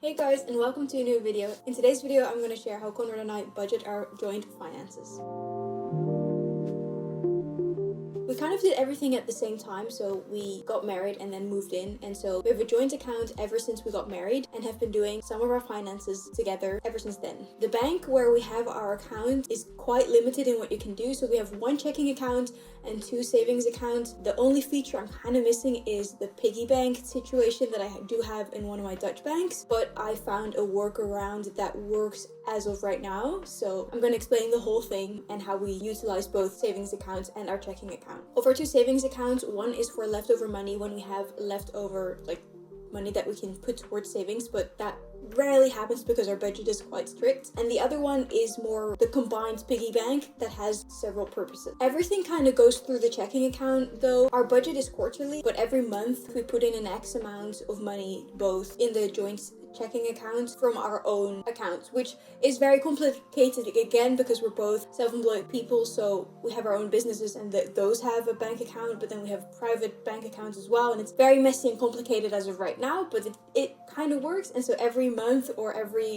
Hey guys, and welcome to a new video. In today's video, I'm going to share how Conrad and I budget our joint finances. We kind of did everything at the same time, so we got married and then moved in, and so we have a joint account ever since we got married and have been doing some of our finances together ever since then. The bank where we have our account is quite limited in what you can do, so we have one checking account and two savings accounts. The only feature I'm kind of missing is the piggy bank situation that I do have in one of my Dutch banks, but I found a workaround that works as of right now, so I'm going to explain the whole thing and how we utilize both savings accounts and our checking account. Of our two savings accounts, one is for leftover money when we have leftover money that we can put towards savings, but that rarely happens because our budget is quite strict. And the other one is more the combined piggy bank that has several purposes. Everything kind of goes through the checking account though. Our budget is quarterly, but every month we put in an X amount of money both in the joint checking accounts from our own accounts, which is very complicated again because we're both self-employed people, so we have our own businesses and those have a bank account, but then we have private bank accounts as well, and it's very messy and complicated as of right now, but it kind of works. And so every month or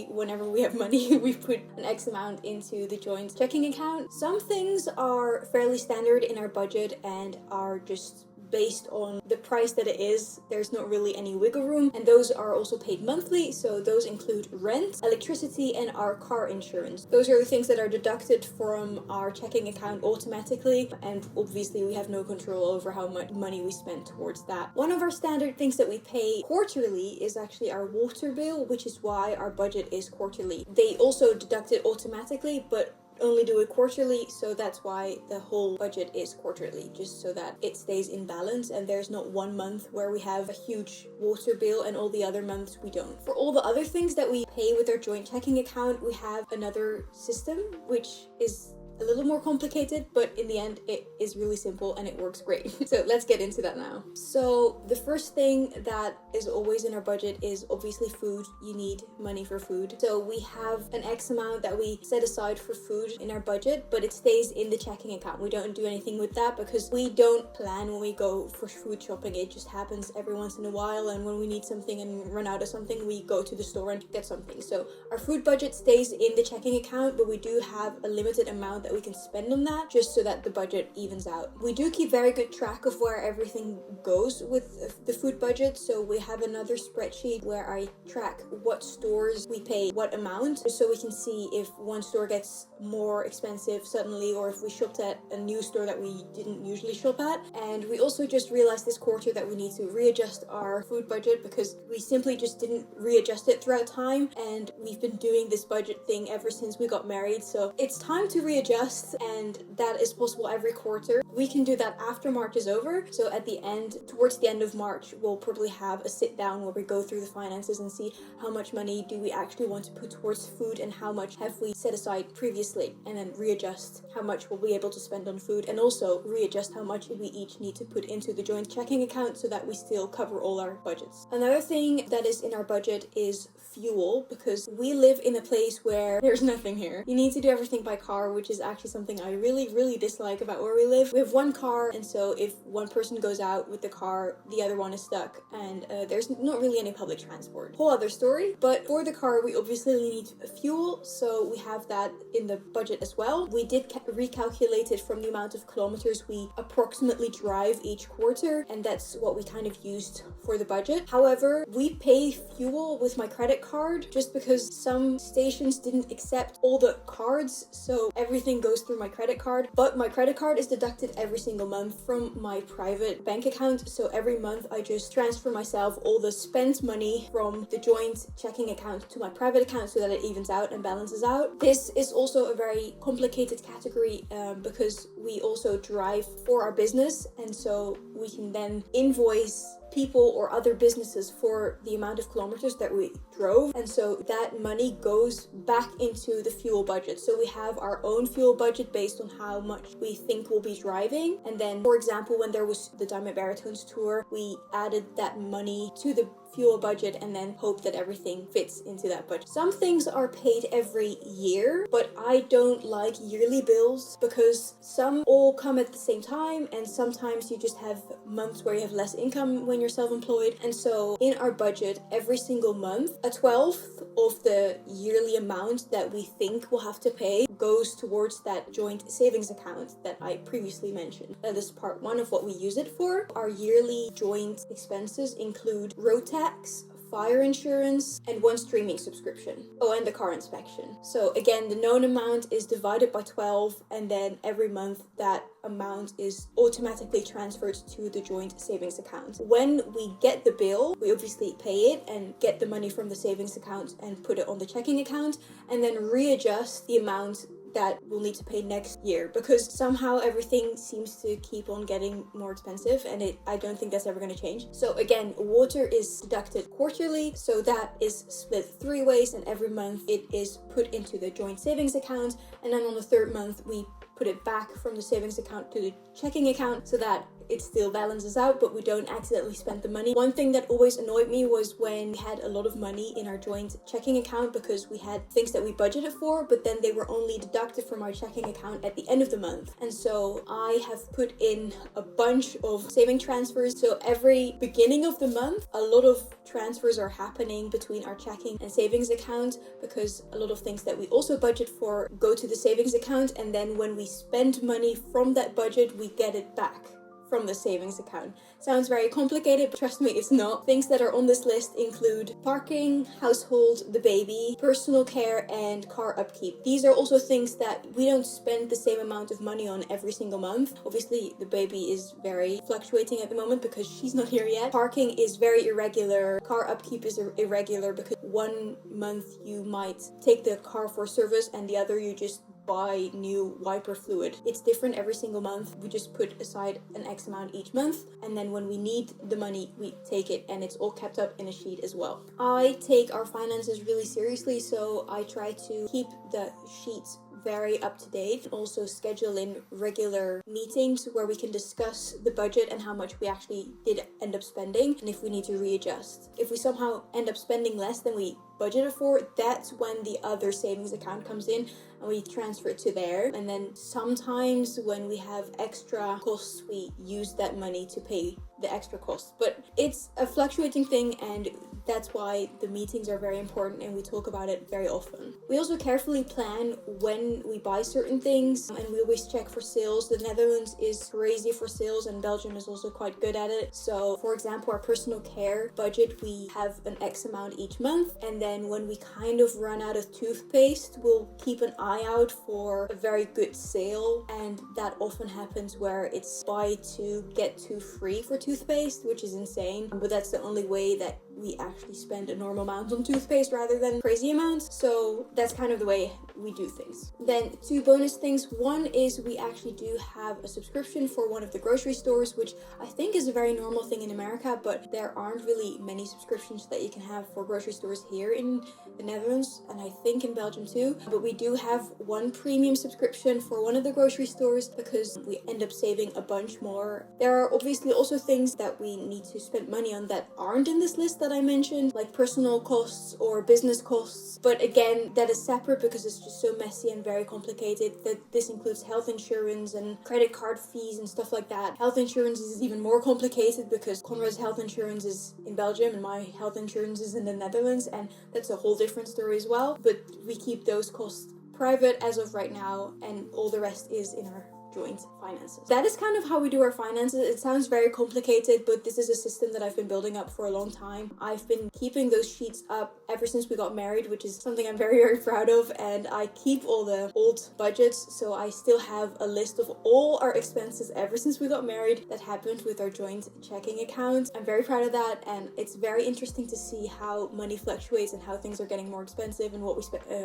whenever we have money, we put an X amount into the joint checking account. Some things are fairly standard in our budget and are just based on the price that it is. There's not really any wiggle room, and those are also paid monthly, so those include rent, electricity, and our car insurance. Those are the things that are deducted from our checking account automatically, and obviously we have no control over how much money we spend towards that. One of our standard things that we pay quarterly is actually our water bill, which is why our budget is quarterly. They also deduct it automatically, but only do it quarterly, so that's why the whole budget is quarterly, just so that it stays in balance and there's not one month where we have a huge water bill and all the other months we don't. For all the other things that we pay with our joint checking account, we have another system which is a little more complicated, but in the end it is really simple and it works great. So let's get into that now. So the first thing that is always in our budget is obviously food. You need money for food, so we have an X amount that we set aside for food in our budget, but it stays in the checking account. We don't do anything with that because we don't plan when we go for food shopping. It just happens every once in a while, and when we need something and run out of something, we go to the store and get something. So our food budget stays in the checking account, but we do have a limited amount that we can spend on that, just so that the budget evens out. We do keep very good track of where everything goes with the food budget, so we have another spreadsheet where I track what stores we pay what amount, so we can see if one store gets more expensive suddenly, or if we shopped at a new store that we didn't usually shop at. And we also just realized this quarter that we need to readjust our food budget because we simply just didn't readjust it throughout time, and we've been doing this budget thing ever since we got married, so it's time to readjust, and that is possible every quarter. We can do that after March is over, so at the end, towards the end of March, we'll probably have a sit down where we go through the finances and see how much money do we actually want to put towards food and how much have we set aside previously, and then readjust how much we'll be able to spend on food, and also readjust how much we each need to put into the joint checking account so that we still cover all our budgets. Another thing that is in our budget is fuel, because we live in a place where there's nothing here. You need to do everything by car, which is actually something I really dislike about where we live. We have one car, and so if one person goes out with the car, the other one is stuck, and there's not really any public transport. Whole other story. But for the car, we obviously need fuel, so we have that in the budget as well. We did recalculate it from the amount of kilometers we approximately drive each quarter, and that's what we kind of used for the budget. However, we pay fuel with my credit card just because some stations didn't accept all the cards, so everything goes through my credit card, but my credit card is deducted every single month from my private bank account, so every month I just transfer myself all the spent money from the joint checking account to my private account so that it evens out and balances out. This is also a very complicated category because we also drive for our business, and so we can then invoice people or other businesses for the amount of kilometers that we drove, and so that money goes back into the fuel budget. So we have our own fuel budget based on how much we think we'll be driving, and then, for example, when there was the Diamond Baritones tour, we added that money to the fuel budget and then hope that everything fits into that budget. Some things are paid every year, but I don't like yearly bills because some all come at the same time, and sometimes you just have months where you have less income when you're self-employed. And so in our budget, every single month, a 12th of the yearly amount that we think we'll have to pay goes towards that joint savings account that I previously mentioned. That is part one of what we use it for. Our yearly joint expenses include road tax, fire insurance, and one streaming subscription. Oh, and the car inspection. So again, the known amount is divided by 12, and then every month that amount is automatically transferred to the joint savings account. When we get the bill, we obviously pay it and get the money from the savings account and put it on the checking account, and then readjust the amount that we'll need to pay next year, because somehow everything seems to keep on getting more expensive, and I don't think that's ever going to change. So again, water is deducted quarterly, so that is split 3 ways, and every month it is put into the joint savings account, and then on the 3rd month we put it back from the savings account to the checking account so that it still balances out, but we don't accidentally spend the money. One thing that always annoyed me was when we had a lot of money in our joint checking account because we had things that we budgeted for, but then they were only deducted from our checking account at the end of the month. And so I have put in a bunch of saving transfers. So every beginning of the month, a lot of transfers are happening between our checking and savings account, because a lot of things that we also budget for go to the savings account, and then when we spend money from that budget, we get it back from the savings account. Sounds very complicated, but trust me, it's not. Things that are on this list include parking, household, the baby, personal care, and car upkeep. These are also things that we don't spend the same amount of money on every single month. Obviously, the baby is very fluctuating at the moment because she's not here yet. Parking is very irregular. Car upkeep is irregular because one month you might take the car for service and the other you just buy new wiper fluid. It's different every single month. We just put aside an X amount each month, and then when we need the money, we take it, and it's all kept up in a sheet as well. I take our finances really seriously, so I try to keep the sheets very up to date, and also schedule in regular meetings where we can discuss the budget and how much we actually did end up spending, and if we need to readjust. If we somehow end up spending less than we budgeted for, that's when the other savings account comes in and we transfer it to there. And then sometimes when we have extra costs, we use that money to pay the extra costs. But it's a fluctuating thing, and that's why the meetings are very important and we talk about it very often. We also carefully plan when we buy certain things, and we always check for sales. The Netherlands is crazy for sales, and Belgium is also quite good at it. So for example, our personal care budget, we have an X amount each month, and then when we kind of run out of toothpaste, we'll keep an eye out for a very good sale, and that often happens where it's buy 2 get 2 free for toothpaste, which is insane, but that's the only way that we actually spend a normal amount on toothpaste rather than crazy amounts. So that's kind of the way we do things. Then 2 bonus things. One is we actually do have a subscription for one of the grocery stores, which I think is a very normal thing in America, but there aren't really many subscriptions that you can have for grocery stores here in the Netherlands, and I think in Belgium too. But we do have one premium subscription for one of the grocery stores because we end up saving a bunch more. There are obviously also things that we need to spend money on that aren't in this list that I mentioned, like personal costs or business costs. But again, that is separate because it's just so messy and very complicated. That this includes health insurance and credit card fees and stuff like that. Health insurance is even more complicated because Conrad's health insurance is in Belgium and my health insurance is in the Netherlands, and that's a whole different story as well. But we keep those costs private as of right now, and all the rest is in our joint finances. That is kind of how we do our finances. It sounds very complicated, but this is a system that I've been building up for a long time. I've been keeping those sheets up ever since we got married, which is something I'm very, very proud of, and I keep all the old budgets, so I still have a list of all our expenses ever since we got married that happened with our joint checking account. I'm very proud of that, and it's very interesting to see how money fluctuates and how things are getting more expensive and what we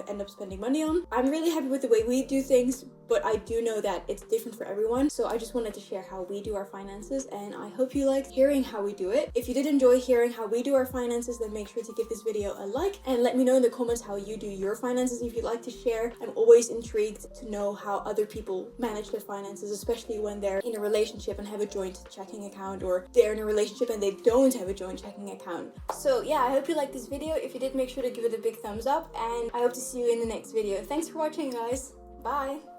end up spending money on. I'm really happy with the way we do things, but I do know that it's different different for everyone. So I just wanted to share how we do our finances, and I hope you liked hearing how we do it. If you did enjoy hearing how we do our finances, then make sure to give this video a like and let me know in the comments how you do your finances if you'd like to share. I'm always intrigued to know how other people manage their finances, especially when they're in a relationship and have a joint checking account, or they're in a relationship and they don't have a joint checking account. So yeah, I hope you liked this video. If you did, make sure to give it a big thumbs up, and I hope to see you in the next video. Thanks for watching, guys. Bye.